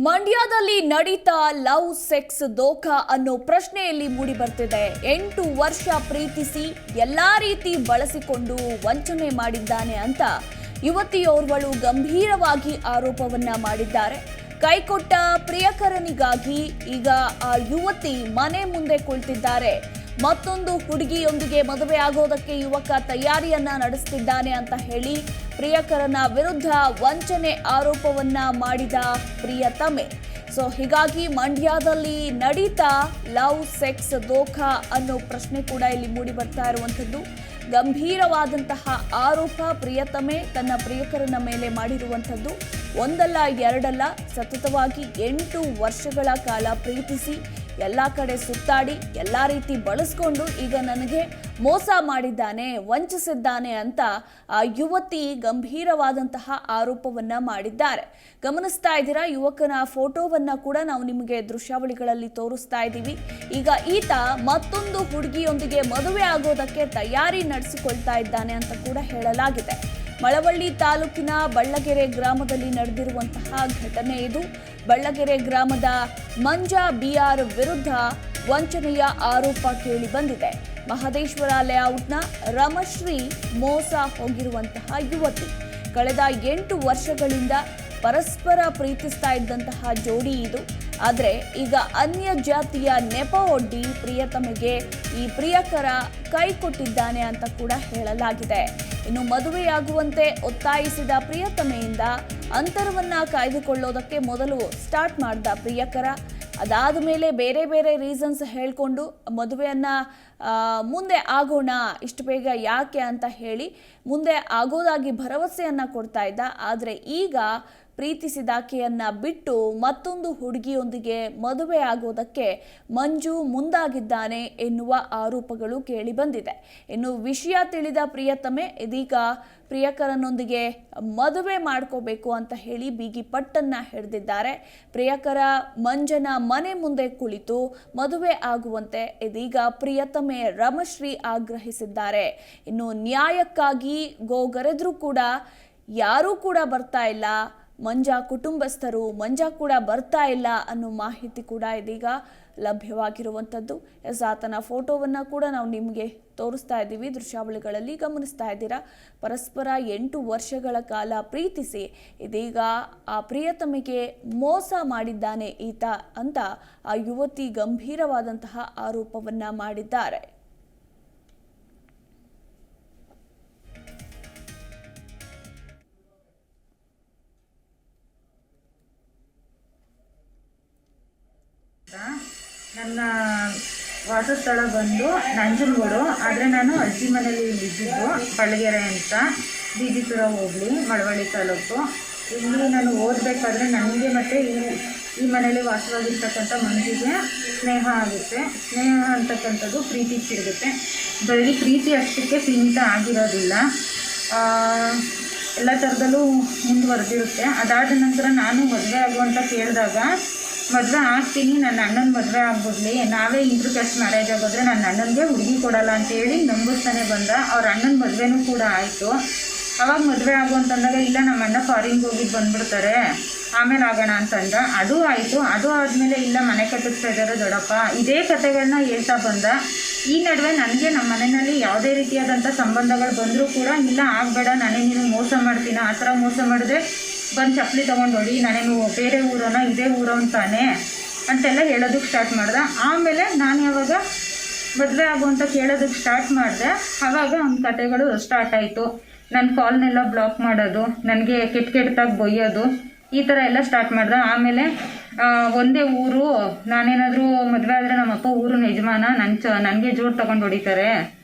ಮಂಡ್ಯದಲ್ಲಿ ನಡೀತಾ love sex ದೋಖಾ ಅನ್ನೋ ಪ್ರಶ್ನೆಯಲ್ಲಿ ಮೂಡಿ ಬರ್ತಿದೆ. 8 ವರ್ಷ ಪ್ರೀತಿಸಿ ಎಲ್ಲಾ ರೀತಿ ಬಳಸಿಕೊಂಡು ವಂಚನೆ ಮಾಡಿದ್ದಾನೆ ಅಂತ ಯುವತಿಯೋರ್ವಳು ಗಂಭೀರವಾಗಿ ಆರೋಪವನ್ನ ಮಾಡಿದ್ದಾರೆ. ಕೈಕೊಟ್ಟ ಪ್ರಿಯಕರನಿಗಾಗಿ ಈಗ ಆ ಯುವತಿ ಮನೆ ಮುಂದೆ ಕುಳಿತಿದ್ದಾರೆ. ಮತ್ತೊಂದು ಹುಡುಗಿಯೊಂದಿಗೆ ಮದುವೆ ಆಗೋದಕ್ಕೆ ಯುವಕ ತಯಾರಿಯನ್ನ ನಡೆಸುತ್ತಿದ್ದಾನೆ ಅಂತ ಹೇಳಿ ಪ್ರಿಯಕರನ ವಿರುದ್ಧ ವಂಚನೆ ಆರೋಪವನ್ನ ಮಾಡಿದ ಪ್ರಿಯತಮೆ. ಹೀಗಾಗಿ ಮಂಡ್ಯದಲ್ಲಿ ನಡೀತಾ ಲವ್ ಸೆಕ್ಸ್ ದೋಖಾ ಅನ್ನೋ ಪ್ರಶ್ನೆ ಕೂಡ ಇಲ್ಲಿ ಮೂಡಿ ಬರ್ತಾ ಇರುವಂಥದ್ದು. ಗಂಭೀರವಾದಂತಹ ಆರೋಪ ಪ್ರಿಯತಮೆ ತನ್ನ ಪ್ರಿಯಕರನ ಮೇಲೆ ಮಾಡಿರುವಂಥದ್ದು. ಒಂದಲ್ಲ ಎರಡಲ್ಲ, ಸತತವಾಗಿ 8 ವರ್ಷಗಳ ಕಾಲ ಪ್ರೀತಿಸಿ ಎಲ್ಲ ಕಡೆ ಸುತ್ತಾಡಿ ಎಲ್ಲ ರೀತಿ ಬಳಸ್ಕೊಂಡು ಈಗ ನನಗೆ ಮೋಸ ಮಾಡಿದ್ದಾನೆ, ವಂಚಿಸಿದ್ದಾನೆ ಅಂತ ಆ ಯುವತಿ ಗಂಭೀರವಾದಂತಹ ಆರೋಪವನ್ನ ಮಾಡಿದ್ದಾರೆ. ಗಮನಿಸ್ತಾ ಇದ್ದೀರಾ, ಯುವಕನ ಫೋಟೋವನ್ನ ಕೂಡ ನಾವು ನಿಮಗೆ ದೃಶ್ಯಾವಳಿಗಳಲ್ಲಿ ತೋರಿಸ್ತಾ ಇದ್ದೀವಿ. ಈಗ ಈತ ಮತ್ತೊಂದು ಹುಡುಗಿಯೊಂದಿಗೆ ಮದುವೆ ಆಗೋದಕ್ಕೆ ತಯಾರಿ ನಡೆಸಿಕೊಳ್ತಾ ಇದ್ದಾನೆ ಅಂತ ಕೂಡ ಹೇಳಲಾಗಿದೆ. ಮಳವಳ್ಳಿ ತಾಲೂಕಿನ ಬಳ್ಳಗೆರೆ ಗ್ರಾಮದಲ್ಲಿ ನಡೆದಿರುವಂತಹ ಘಟನೆ ಇದು. ಬಳ್ಳಗೆರೆ ಗ್ರಾಮದ ಮಂಜಾ ಬಿಆರ್ ವಿರುದ್ಧ ವಂಚನೆಯ ಆರೋಪ ಕೇಳಿ ಬಂದಿದೆ. ಮಹದೇಶ್ವರ ಲೇಔಟ್ನ ರಮಶ್ರೀ ಮೋಸ ಹೋಗಿರುವಂತಹ ಯುವತಿ. ಕಳೆದ 8 ವರ್ಷಗಳಿಂದ ಪರಸ್ಪರ ಪ್ರೀತಿಸ್ತಾ ಇದ್ದಂತಹ ಜೋಡಿ ಇದು. ಆದರೆ ಈಗ ಅನ್ಯ ಜಾತಿಯ ನೆಪ ಒಡ್ಡಿ ಪ್ರಿಯತಮೆಗೆ ಈ ಪ್ರಿಯಕರ ಕೈ ಕೊಟ್ಟಿದ್ದಾನೆ ಅಂತ ಕೂಡ ಹೇಳಲಾಗಿದೆ. ಇನ್ನು ಮದುವೆಯಾಗುವಂತೆ ಒತ್ತಾಯಿಸಿದ ಪ್ರಿಯತಮೆಯಿಂದ ಅಂತರವನ್ನ ಕಾಯ್ದುಕೊಳ್ಳೋದಕ್ಕೆ ಮೊದಲು ಸ್ಟಾರ್ಟ್ ಮಾಡಿದ ಪ್ರಿಯಕರ. ಅದಾದ ಮೇಲೆ ಬೇರೆ ಬೇರೆ ರೀಸನ್ಸ್ ಹೇಳ್ಕೊಂಡು ಮದುವೆಯನ್ನ ಮುಂದೆ ಆಗೋಣ, ಇಷ್ಟು ಬೇಗ ಯಾಕೆ ಅಂತ ಹೇಳಿ ಮುಂದೆ ಆಗೋದಾಗಿ ಭರವಸೆಯನ್ನ ಕೊಡ್ತಾ ಇದ್ದ. ಆದರೆ ಈಗ ಪ್ರೀತಿಸಿದಾಕೆಯನ್ನ ಬಿಟ್ಟು ಮತ್ತೊಂದು ಹುಡುಗಿಯೊಂದಿಗೆ ಮದುವೆ ಆಗೋದಕ್ಕೆ ಮಂಜು ಮುಂದಾಗಿದ್ದಾನೆ ಎನ್ನುವ ಆರೋಪಗಳು ಕೇಳಿ ಬಂದಿದೆ. ಇನ್ನು ವಿಷಯ ತಿಳಿದ ಪ್ರಿಯತಮೆ ಇದೀಗ ಪ್ರಿಯಕರನೊಂದಿಗೆ ಮದುವೆ ಮಾಡ್ಕೋಬೇಕು ಅಂತ ಹೇಳಿ ಬೀಗಿ ಪಟ್ಟನ್ನ ಹಿಡಿದಿದ್ದಾರೆ. ಪ್ರಿಯಕರ ಮಂಜನ ಮನೆ ಮುಂದೆ ಕುಳಿತು ಮದುವೆ ಆಗುವಂತೆ ಇದೀಗ ಪ್ರಿಯತಮೆ ರಮಶ್ರೀ ಆಗ್ರಹಿಸಿದ್ದಾರೆ. ಇನ್ನು ನ್ಯಾಯಕ್ಕಾಗಿ ಗೋಗರೆದ್ರೂ ಕೂಡ ಯಾರೂ ಕೂಡ ಬರ್ತಾ ಇಲ್ಲ, ಮಂಜಾ ಕುಟುಂಬಸ್ಥರು ಮಂಜಾ ಕೂಡ ಬರ್ತಾ ಇಲ್ಲ ಅನ್ನೋ ಮಾಹಿತಿ ಕೂಡ ಇದೀಗ ಲಭ್ಯವಾಗಿರುವಂಥದ್ದು. ಆತನ ಫೋಟೋವನ್ನು ಕೂಡ ನಾವು ನಿಮಗೆ ತೋರಿಸ್ತಾ ಇದ್ದೀವಿ, ದೃಶ್ಯಾವಳಿಗಳಲ್ಲಿ ಗಮನಿಸ್ತಾ ಇದ್ದೀರಾ. ಪರಸ್ಪರ 8 ವರ್ಷಗಳ ಕಾಲ ಪ್ರೀತಿಸಿ ಇದೀಗ ಆ ಪ್ರಿಯತಮೆಗೆ ಮೋಸ ಮಾಡಿದ್ದಾನೆ ಈತ ಅಂತ ಆ ಯುವತಿ ಗಂಭೀರವಾದಂತಹ ಆರೋಪವನ್ನ ಮಾಡಿದ್ದಾರೆ. ನನ್ನ ವಾಸಸ್ಥಳ ಬಂದು ನಂಜನಗೂಡು. ಆದರೆ ನಾನು ಅಜ್ಜಿ ಮನೇಲಿ ಇದ್ದಿದ್ದು ಬಳ್ಳಗೆರೆ ಅಂತ, ಬಿಜಿಪುರ ಹೋಗ್ಲಿ, ಮಳವಳ್ಳಿ ತಾಲೂಕು. ಇಲ್ಲಿ ನಾನು ಓದಬೇಕಾದ್ರೆ ನನಗೆ ಮತ್ತು ಈ ಮನೇಲಿ ವಾಸವಾಗಿರ್ತಕ್ಕಂಥ ಮಂಜಿಗೆ ಸ್ನೇಹ ಆಗುತ್ತೆ. ಸ್ನೇಹ ಅಂತಕ್ಕಂಥದ್ದು ಪ್ರೀತಿ ಸಿಗುತ್ತೆ. ಬರೀ ಪ್ರೀತಿ ಅಷ್ಟಕ್ಕೆ ಸೀಮಿತ ಆಗಿರೋದಿಲ್ಲ, ಎಲ್ಲ ಥರದಲ್ಲೂ ಮುಂದುವರೆದಿರುತ್ತೆ. ಅದಾದ ನಂತರ ನಾನು ಮದುವೆ ಆಗುವಂತ ಕೇಳಿದಾಗ ಮದುವೆ ಆಗ್ತೀನಿ, ನನ್ನ ಅಣ್ಣನ ಮದುವೆ ಆಗ್ಬಿಡ್ಲಿ, ನಾವೇ ಇಂಟ್ರ್ ಕಾಸ್ಟ್ ಮ್ಯಾರೇಜ್ ಆಗೋದ್ರೆ ನನ್ನ ಅಣ್ಣನಿಗೆ ಹುಡುಗಿ ಕೊಡಲ್ಲ ಅಂತೇಳಿ ನಂಬಿಸ್ತಾನೆ ಬಂದ. ಅವ್ರ ಅಣ್ಣನ ಮದುವೆನೂ ಕೂಡ ಆಯಿತು. ಅವಾಗ ಮದುವೆ ಆಗು ಅಂತಂದಾಗ ಇಲ್ಲ ನಮ್ಮ ಅಣ್ಣ ಫಾರಿನ್ಗೆ ಹೋಗಿದ್ದು ಬಂದುಬಿಡ್ತಾರೆ, ಆಮೇಲೆ ಆಗೋಣ ಅಂತಂದ. ಅದು ಆಯಿತು. ಅದು ಆದಮೇಲೆ ಇಲ್ಲ ಮನೆ ಕಟ್ಟಿಸ್ತಾ ಇದ್ದಾರೆ ದೊಡ್ಡಪ್ಪ, ಇದೇ ಕಥೆಗಳನ್ನ ಹೇಳ್ತಾ ಬಂದ. ಈ ನಡುವೆ ನನಗೆ ನಮ್ಮ ಮನೆಯಲ್ಲಿ ಯಾವುದೇ ರೀತಿಯಾದಂಥ ಸಂಬಂಧಗಳು ಬಂದರೂ ಕೂಡ ಇಲ್ಲ ಆಗಬೇಡ, ನಾನೇ ನೀನು ಮೋಸ ಮಾಡ್ತೀನಿ, ಆ ಥರ ಮೋಸ ಮಾಡಿದ್ರೆ ಬಂದು ಚಪ್ಪಲಿ ತೊಗೊಂಡು ಹೊಡಿ, ನಾನೇನು ಬೇರೆ ಊರನೋ ಇದೇ ಊರೋ ಅಂತಾನೆ ಅಂತೆಲ್ಲ ಹೇಳೋದಕ್ಕೆ ಸ್ಟಾರ್ಟ್ ಮಾಡ್ದೆ. ಆಮೇಲೆ ನಾನು ಯಾವಾಗ ಮದುವೆ ಆಗುವಂತ ಕೇಳೋದಕ್ಕೆ ಸ್ಟಾರ್ಟ್ ಮಾಡಿದೆ, ಆವಾಗ ಒಂದು ಕತೆಗಳು ಸ್ಟಾರ್ಟ್ ಆಯಿತು. ನನ್ನ ಕಾಲ್ನೆಲ್ಲ ಬ್ಲಾಕ್ ಮಾಡೋದು, ನನಗೆ ಕೆಟ್ಟದಾಗಿ ಬೈಯೋದು, ಈ ಥರ ಎಲ್ಲ ಸ್ಟಾರ್ಟ್ ಮಾಡ್ದೆ. ಆಮೇಲೆ ಒಂದೇ ಊರು, ನಾನೇನಾದರೂ ಮದುವೆ ಆದರೆ ನಮ್ಮಪ್ಪ ಊರಿನ ಯಜಮಾನ, ನನಗೆ ಜೋರು ತೊಗೊಂಡು ಹೊಡಿತಾರೆ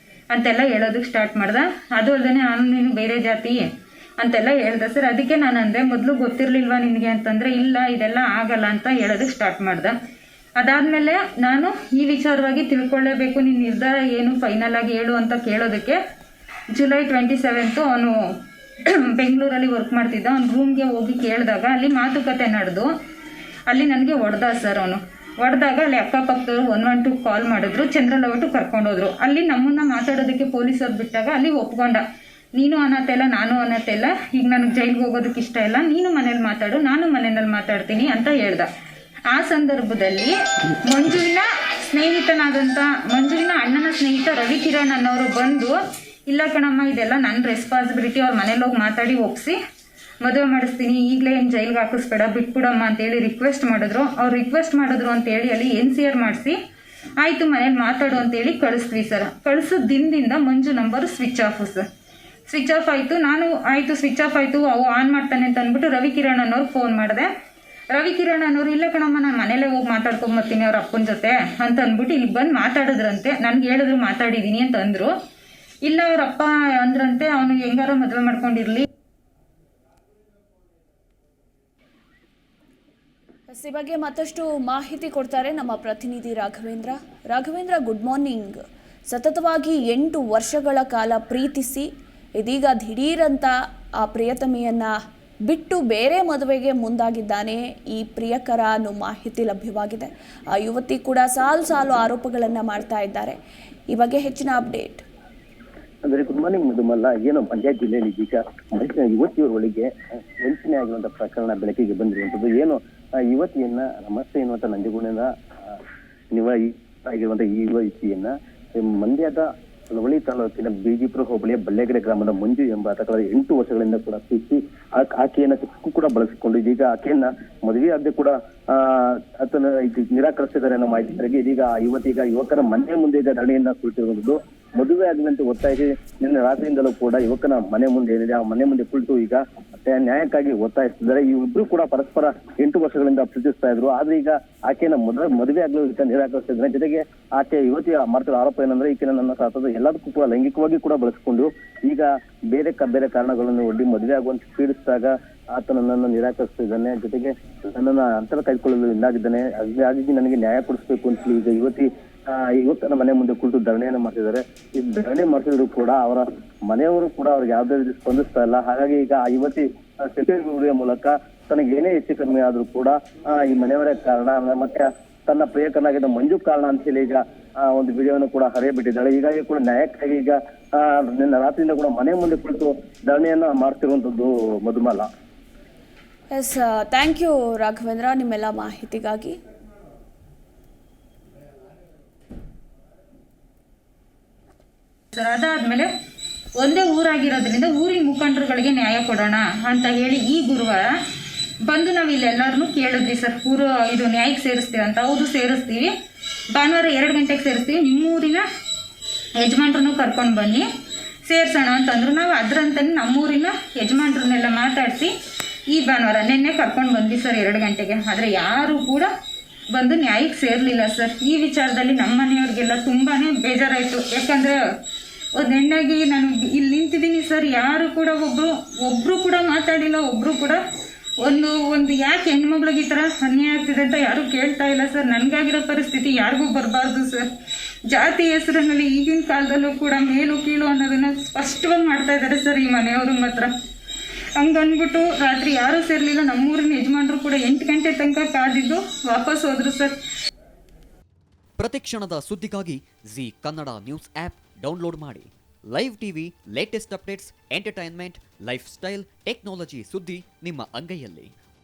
ಅಂತೆಲ್ಲ ಹೇಳೋದಕ್ಕೆ ಸ್ಟಾರ್ಟ್ ಮಾಡ್ದೆ. ಅದು ಅಲ್ಲದೆ ನಾನು ನೀನು ಬೇರೆ ಜಾತಿ ಅಂತೆಲ್ಲ ಹೇಳ್ದೆ ಸರ್. ಅದಕ್ಕೆ ನಾನು ಅಂದೆ, ಮೊದಲು ಗೊತ್ತಿರಲಿಲ್ವಾ ನಿನಗೆ ಅಂತಂದರೆ ಇಲ್ಲ ಇದೆಲ್ಲ ಆಗಲ್ಲ ಅಂತ ಹೇಳೋದಕ್ಕೆ ಸ್ಟಾರ್ಟ್ ಮಾಡ್ದೆ. ಅದಾದಮೇಲೆ ನಾನು ಈ ವಿಚಾರವಾಗಿ ತಿಳ್ಕೊಳ್ಳೇಬೇಕು, ನಿನ್ನ ನಿರ್ಧಾರ ಏನು ಫೈನಲ್ ಆಗಿ ಹೇಳು ಅಂತ ಕೇಳೋದಕ್ಕೆ ಜುಲೈ 27 ಅವನು ಬೆಂಗಳೂರಲ್ಲಿ ವರ್ಕ್ ಮಾಡ್ತಿದ್ದ. ಅವ್ನು ರೂಮ್ಗೆ ಹೋಗಿ ಕೇಳಿದಾಗ ಅಲ್ಲಿ ಮಾತುಕತೆ ನಡೆದು ಅಲ್ಲಿ ನನಗೆ ಹೊಡೆದ ಸರ್. ಅವನು ಹೊಡೆದಾಗ ಅಲ್ಲಿ ಅಕ್ಕಪಕ್ಕದವರು 112 ಕಾಲ್ ಮಾಡಿದ್ರು, ಚಂದ್ರಲವಟು ಕರ್ಕೊಂಡೋದ್ರು. ಅಲ್ಲಿ ನಮ್ಮನ್ನು ಮಾತಾಡೋದಕ್ಕೆ ಪೊಲೀಸರು ಬಿಟ್ಟಾಗ ಅಲ್ಲಿ ಒಪ್ಕೊಂಡ, ನೀನು ಅನ್ನತ್ತೆ ಇಲ್ಲ ನಾನು ಅನ್ನತ್ತೆ ಇಲ್ಲ, ಈಗ ನನಗೆ ಜೈಲಿಗೆ ಹೋಗೋದಕ್ಕೆ ಇಷ್ಟ ಇಲ್ಲ, ನೀನು ಮನೇಲಿ ಮಾತಾಡು ನಾನು ಮನೆಯಲ್ಲಿ ಮಾತಾಡ್ತೀನಿ ಅಂತ ಹೇಳ್ದ. ಆ ಸಂದರ್ಭದಲ್ಲಿ ಮಂಜುವಿನ ಸ್ನೇಹಿತನಾದಂಥ ಮಂಜುವಿನ ಅಣ್ಣನ ಸ್ನೇಹಿತ ರವಿಕಿರಣ್ ಅನ್ನೋರು ಬಂದು, ಇಲ್ಲ ಕಣಮ್ಮ ಇದೆಲ್ಲ ನನ್ನ ರೆಸ್ಪಾನ್ಸಿಬಿಲಿಟಿ, ಅವ್ರ ಮನೇಲಿ ಹೋಗಿ ಮಾತಾಡಿ ಒಪ್ಪಿಸಿ ಮದುವೆ ಮಾಡಿಸ್ತೀನಿ, ಈಗಲೇ ಏನು ಜೈಲಿಗೆ ಹಾಕಿಸ್ಬೇಡ ಬಿಟ್ಬಿಡಮ್ಮ ಅಂತೇಳಿ ರಿಕ್ವೆಸ್ಟ್ ಮಾಡಿದ್ರು. ಅವ್ರು ರಿಕ್ವೆಸ್ಟ್ ಮಾಡಿದ್ರು ಅಂತೇಳಿ ಅಲ್ಲಿ NCR ಮಾಡಿಸಿ ಆಯಿತು ಮನೇಲಿ ಮಾತಾಡು ಅಂತೇಳಿ ಕಳಿಸ್ತೀವಿ ಸರ್. ಕಳಿಸೋ ದಿನದಿಂದ Manju number switch off sir. Switch off ಆಯಿತು. ನಾನು ಆಯಿತು ಸ್ವಿಚ್ ಆಫ್ ಆಯಿತು ಅವು ಆನ್ ಮಾಡ್ತಾನೆ ಅಂತ ಅಂದ್ಬಿಟ್ಟು ರವಿಕಿರಣ್ ಅನ್ನೋರು ಫೋನ್ ಮಾಡಿದೆ. ರವಿಕಿರಣ್ ಅನ್ನೋರು ಇಲ್ಲ ಕಣಮ್ಮ ನಾನು ಮನೇಲೇ ಹೋಗಿ ಮಾತಾಡ್ಕೊಂಬರ್ತೀನಿ ಅವ್ರ ಅಪ್ಪನ ಜೊತೆ ಅಂತ ಅಂದ್ಬಿಟ್ಟು ಇಲ್ಲಿ ಬಂದು ಮಾತಾಡಿದ್ರಂತೆ. ನನಗೆ ಹೇಳಿದ್ರು ಮಾತಾಡಿದ್ದೀನಿ ಅಂತ ಅಂದರು. ಇಲ್ಲ ಅವ್ರ ಅಪ್ಪ ಅಂದ್ರಂತೆ ಅವನು ಹೆಂಗಾರ ಮದುವೆ ಮಾಡ್ಕೊಂಡಿರಲಿ. ಈ ಬಗ್ಗೆ ಮತ್ತಷ್ಟು ಮಾಹಿತಿ ಕೊಡ್ತಾರೆ ನಮ್ಮ ಪ್ರತಿನಿಧಿ ರಾಘವೇಂದ್ರ. Good morning. ಸತತವಾಗಿ 8 ವರ್ಷಗಳ ಕಾಲ ಪ್ರೀತಿಸಿ ಇದೀಗ ದಿಢೀರಂತ ಆ ಪ್ರಿಯತಮೆಯನ್ನ ಬಿಟ್ಟು ಬೇರೆ ಮದುವೆಗೆ ಮುಂದಾಗಿದ್ದಾನೆ ಈ ಪ್ರಿಯಕರ ಅನ್ನೋ ಮಾಹಿತಿ ಲಭ್ಯವಾಗಿದೆ. ಆ ಯುವತಿ ಕೂಡ ಸಾಲು ಆರೋಪಗಳನ್ನು ಮಾಡ್ತಾ ಇದ್ದಾರೆ. ಈ ಬಗ್ಗೆ ಹೆಚ್ಚಿನ ಅಪ್ಡೇಟ್. ಅಂದರೆ ಗುಡ್ ಮಾರ್ನಿಂಗ್ ಮಧುಮಲ್ಲ. ಏನು ಮಂಡ್ಯ ಜಿಲ್ಲೆಯಲ್ಲಿ ಈಗ ಯುವತಿಯವರೊಳಗೆ ವಂಚನೆ ಆಗಿರುವಂತಹ ಪ್ರಕರಣ ಬೆಳಕಿಗೆ ಬಂದಿರುವಂಥದ್ದು. ಏನು ಯುವತಿಯನ್ನ ನಮಸ್ತೆ ಎನ್ನುವಂತ ನಂಜನಗೂಡಿನ ಆಗಿರುವಂತಹ ಈ ಯುವತಿಯನ್ನ ಮಂಡ್ಯದ ಲವಳಿ ತಾಲೂಕಿನ ಬಿಜಿಪುರ ಹೋಬಳಿಯ ಬಲ್ಲೆಗಡೆ ಗ್ರಾಮದ ಮಂಜು ಎಂಬ ಕಳೆದ 8 ವರ್ಷಗಳಿಂದ ಕೂಡ ಪ್ರೀತಿ ಆಕೆಯನ್ನ ಕೂಡ ಬಳಸಿಕೊಂಡು ಇದೀಗ ಆಕೆಯನ್ನ ಮದುವೆ ಆಗದೆ ಕೂಡ ಆತನ ನಿರಾಕರಿಸಿದ್ದಾರೆ ಅನ್ನೋ ಮಾಹಿತಿ ಮೇರೆಗೆ ಇದೀಗ ಆ ಯುವತಿ ಈಗ ಯುವಕರ ಮನೆ ಮುಂದೆ ಈಗ ಧರಣಿಯನ್ನ ಕುಳಿತಿರುವುದು. ಮದುವೆ ಆಗದಂತೆ ಒತ್ತಾಯಿಸಿ ನಿನ್ನೆ ರಾತ್ರಿಯಿಂದಲೂ ಕೂಡ ಯುವಕನ ಮನೆ ಮುಂದೆ ಏನಿದೆ ಆ ಮನೆ ಮುಂದೆ ಕುಳಿತು ಈಗ ನ್ಯಾಯಕ್ಕಾಗಿ ಒತ್ತಾಯಿಸ್ತಿದ್ದಾರೆ. ಇಬ್ರು ಕೂಡ ಪರಸ್ಪರ 8 ವರ್ಷಗಳಿಂದ ಪ್ರೀತಿಸ್ತಾ ಇದ್ರು. ಆದ್ರೆ ಈಗ ಆಕೆಯನ್ನ ಮದುವೆ ಆಗಲು ನಿರಾಕರಿಸಿದ್ರೆ, ಜೊತೆಗೆ ಆಕೆ ಯುವತಿ ಮಾಡ್ತಿರೋ ಆರೋಪ ಏನಂದ್ರೆ ಈಕೆ ನನ್ನ ಸಾಥದ ಎಲ್ಲದಕ್ಕೂ ಕೂಡ ಲೈಂಗಿಕವಾಗಿ ಕೂಡ ಬಳಸಿಕೊಂಡು ಈಗ ಬೇರೆ ಕಾರಣಗಳನ್ನು ಒಡ್ಡಿ ಮದುವೆ ಆಗುವಂತೆ ಪೀಡಿಸಿದಾಗ ಆತ ನನ್ನನ್ನು ನಿರಾಕರಿಸ್ತಿದ್ದಾನೆ, ಜೊತೆಗೆ ನನ್ನನ್ನ ಅಂತರ ಕೈಗೊಳ್ಳಲು ಇನ್ನಾಗಿದ್ದಾನೆ, ಹಾಗಾಗಿ ನನಗೆ ನ್ಯಾಯ ಕೊಡಿಸ್ಬೇಕು ಅಂತ ಈಗ ಯುವಕನ ಮನೆ ಮುಂದೆ ಕುಳಿತು ಧರಣಿಯನ್ನು ಮಾಡ್ತಿದ್ದಾರೆ. ಈ ಧರಣಿ ಮಾಡ್ತಿದ್ರು ಕೂಡ ಅವರ ಮನೆಯವರು ಕೂಡ ಅವ್ರಿಗೆ ಯಾವುದೇ ರೀತಿ ಸ್ಪಂದಿಸ್ತಾ ಇಲ್ಲ. ಹಾಗಾಗಿ ಈಗ ಆ ಯುವತಿ ಸೆಕ್ಯೂರಿಟಿ ಮೂಲಕ ತನಗೆ ಏನೇ ಹೆಚ್ಚು ಕಡಿಮೆ ಆದ್ರೂ ಕೂಡ ಈ ಮನೆಯವರೇ ಕಾರಣ, ಮತ್ತೆ ತನ್ನ ಪ್ರಿಯಕರನಾಗಿದ್ದ ಮಂಜು ಕಾರಣ ಅಂತ ಹೇಳಿ ಈಗ ಒಂದು ವಿಡಿಯೋವನ್ನು ಕೂಡ ಹರಿಯಬಿಟ್ಟಿದ್ದಾಳೆ. ಹೀಗಾಗಿ ಕೂಡ ನ್ಯಾಯಕ್ಕಾಗಿ ಈಗ ನಿನ್ನ ರಾತ್ರಿಯಿಂದ ಕೂಡ ಮನೆ ಮುಂದೆ ಕುಳಿತು ಧರಣಿಯನ್ನ ಮಾಡ್ತಿರುವಂತದ್ದು Madhumala. Yes, thank you Raghavendra ನಿಮ್ಮೆಲ್ಲ ಮಾಹಿತಿಗಾಗಿ. ಅದಾದ್ಮೇಲೆ ಒಂದೇ ಊರಾಗಿರೋದ್ರಿಂದ ಊರಿನ ಮುಖಂಡರುಗಳಿಗೆ ನ್ಯಾಯ ಕೊಡೋಣ ಅಂತ ಹೇಳಿ ಈ ಗುರುವಾರ ಬಂದು ನಾವು ಇಲ್ಲೆಲ್ಲರನ್ನೂ ಕೇಳಿದ್ವಿ ಸರ್. ಇದು ನ್ಯಾಯಕ್ಕೆ ಸೇರಿಸ್ತೀವಿ ಅಂತ. ಹೌದು ಸೇರಿಸ್ತೀವಿ, ಭಾನುವಾರ 2 ಗಂಟೆಗೆ ಸೇರಿಸ್ತೀವಿ, ನಿಮ್ಮೂರಿನ ಯಜಮಾನ್ರನ್ನು ಕರ್ಕೊಂಡು ಬನ್ನಿ ಸೇರ್ಸೋಣ ಅಂತಂದ್ರು. ನಾವು ಅದರಂತಾನೆ ನಮ್ಮೂರಿನ ಯಜಮಾನ್ರನ್ನೆಲ್ಲ ಮಾತಾಡಿಸಿ ಈ ಭಾನುವಾರ ನಿನ್ನೆ ಕರ್ಕೊಂಡು ಬಂದ್ವಿ ಸರ್ 2 ಗಂಟೆಗೆ. ಆದರೆ ಯಾರು ಕೂಡ ಬಂದು ನ್ಯಾಯಕ್ಕೆ ಸೇರಲಿಲ್ಲ ಸರ್. ಈ ವಿಚಾರದಲ್ಲಿ ನಮ್ಮ ಮನೆಯವ್ರಿಗೆಲ್ಲ ತುಂಬಾ ಬೇಜಾರಾಯಿತು. ಯಾಕಂದರೆ ಒಂದು ಹೆಣ್ಣಾಗಿ ನಾನು ಇಲ್ಲಿ ನಿಂತಿದ್ದೀನಿ ಸರ್, ಯಾರು ಕೂಡ ಒಬ್ಬರು ಕೂಡ ಮಾತಾಡಿಲ್ಲ. ಒಬ್ಬರು ಕೂಡ ಒಂದು ಯಾಕೆ ಹೆಣ್ಮಗ್ಳಿಗೆ ಈ ಥರ ಅನ್ಯಾಯ ಆಗ್ತಿದೆ ಅಂತ ಯಾರೂ ಕೇಳ್ತಾ ಇಲ್ಲ ಸರ್. ನನಗಾಗಿರೋ ಪರಿಸ್ಥಿತಿ ಯಾರಿಗೂ ಬರಬಾರ್ದು ಸರ್. ಜಾತಿ ಹೆಸರಿನಲ್ಲಿ ಈಗಿನ ಕಾಲದಲ್ಲೂ ಕೂಡ ಮೇಲು ಕೀಳು ಅನ್ನೋದನ್ನು ಸ್ಪಷ್ಟವಾಗಿ ಮಾಡ್ತಾ ಇದ್ದಾರೆ ಸರ್ ಈ ಮನೆಯವರು ಮಾತ್ರ. ಹಂಗನ್ಬಿಟ್ಟು ರಾತ್ರಿ ಯಾರೂ ಸೇರಲಿಲ್ಲ. ನಮ್ಮೂರಿನ ಯಜಮಾನರು ಕೂಡ 8 ಗಂಟೆ ತನಕ ಕಾದಿದ್ದು ವಾಪಸ್ ಹೋದ್ರು ಸರ್. ಪ್ರತಿಕ್ಷಣದ ಸುದ್ದಿಗಾಗಿ Zee Kannada news app download ಮಾಡಿ. Live TV, latest updates, entertainment, lifestyle, technology ಸುದ್ದಿ ನಿಮ್ಮ ಅಂಗೈಯಲ್ಲಿ.